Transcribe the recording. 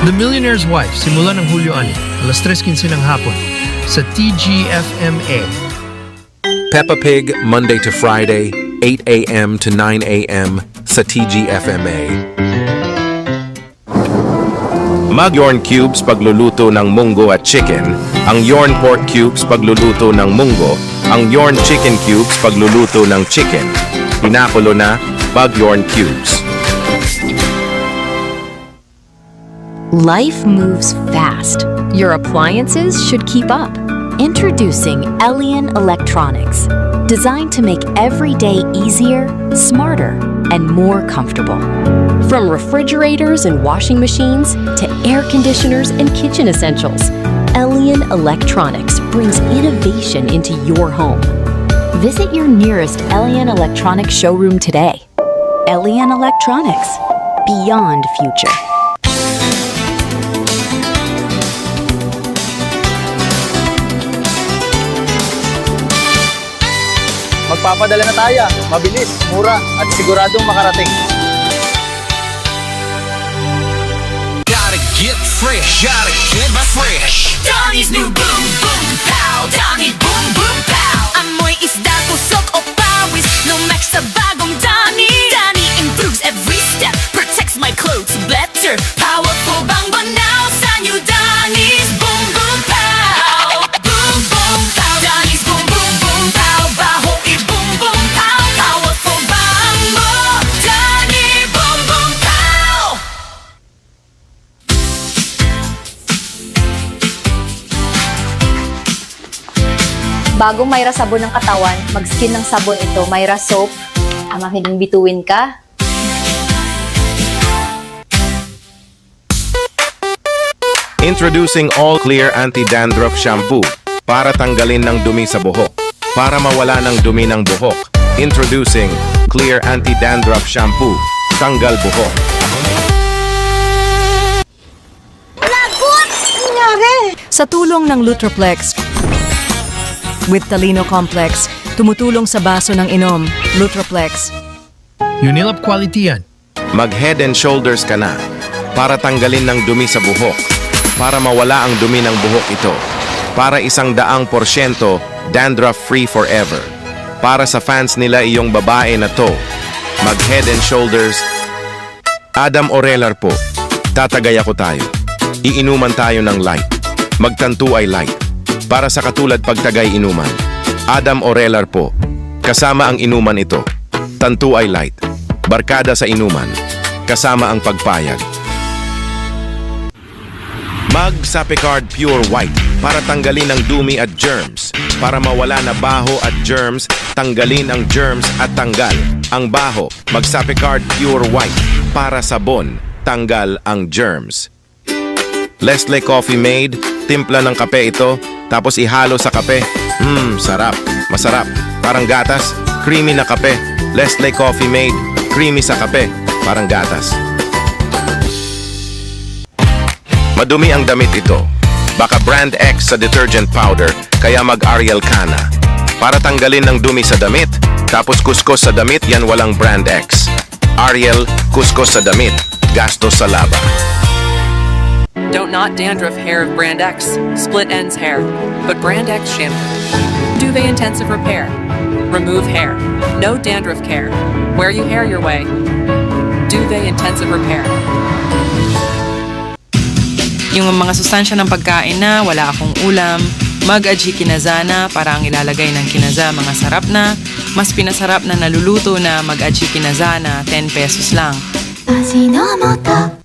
The Millionaire's Wife, simula ng Hulyo 6, alas 3:15 ng hapon, sa TGFMA. Peppa Pig, Monday to Friday, 8 a.m. to 9 a.m. sa TGFMA. Mag-Yorn Cubes pagluluto ng munggo at chicken, ang Yorn Pork Cubes pagluluto ng munggo, ang Yorn Chicken Cubes pagluluto ng chicken. Pinakulo na, Mag-Yorn Cubes. Life moves fast. Your appliances should keep up. Introducing Elian Electronics, designed to make every day easier, smarter, and more comfortable. From refrigerators and washing machines to air conditioners and kitchen essentials, Elian Electronics brings innovation into your home. Visit your nearest Elian Electronics showroom today. Elian Electronics, beyond future. Magpapadala na tayo. Mabilis, mura, at siguradong makarating. Gotta get fresh, gotta get fresh. Donnie's new boom boom pow. Donnie boom boom pow. Amoy isda, tusok o pawis. No match sa bagong Donnie. Donnie improves every step. Protects my clothes better. Powerful bang banaw sa new Donnie's boom boom pow. Boom boom pow. Donnie's boom boom boom pow. Baho i boom boom pow. Powerful bang mo. Donnie boom boom pow. Bagong Myra sabon ng katawan, mag-skin ng sabon ito, Myra Soap. Hiling bituin ka. Introducing All Clear Anti-Dandruff Shampoo para tanggalin ng dumi sa buhok. Para mawala ng dumi ng buhok. Introducing Clear Anti-Dandruff Shampoo. Tanggal buhok. Sa tulong ng Lutroplex with Talino Complex, tumutulong sa baso ng inom. Lutroplex. Unilab quality yan. Mag-Head and Shoulders ka na para tanggalin ng dumi sa buhok. Para mawala ang dumi ng buhok ito. Para 100% dandruff-free forever. Para sa fans nila iyong babae na to. Mag-Head and Shoulders. Adam Orelar po. Tatagay ako tayo. Iinuman tayo ng light. Magtanto ay light. Para sa katulad pagtagay inuman. Adam Orelar po. Kasama ang inuman ito. Tanto ay light. Barkada sa inuman. Kasama ang pagpayag. Mag Sapicard Pure White para tanggalin ang dumi at germs. Para mawala na baho at germs, tanggalin ang germs at tanggal ang baho. Mag Sapicard Pure White para sabon, tanggal ang germs. Leslie Coffee Made, timpla ng kape ito, tapos ihalo sa kape. Sarap, masarap, parang gatas, creamy na kape. Leslie Coffee Made, creamy sa kape, parang gatas. Madumi ang damit ito. Baka brand X sa detergent powder, kaya mag-Ariel ka na. Para tanggalin ng dumi sa damit, tapos kuskos sa damit, yan walang brand X. Ariel, kuskos sa damit, gastos sa laba. Don't not dandruff hair of brand X, split ends hair, but brand X shampoo. Duvet intensive repair. Remove hair. No dandruff care. Wear you hair your way. Duvet intensive repair. Yung mga sustansya ng pagkain na wala akong ulam, mag-aji kinazana para ang ilalagay ng kinaza mga sarap na, mas pinasarap na naluluto na mag-aji kinazana, 10 pesos lang. Ajinomoto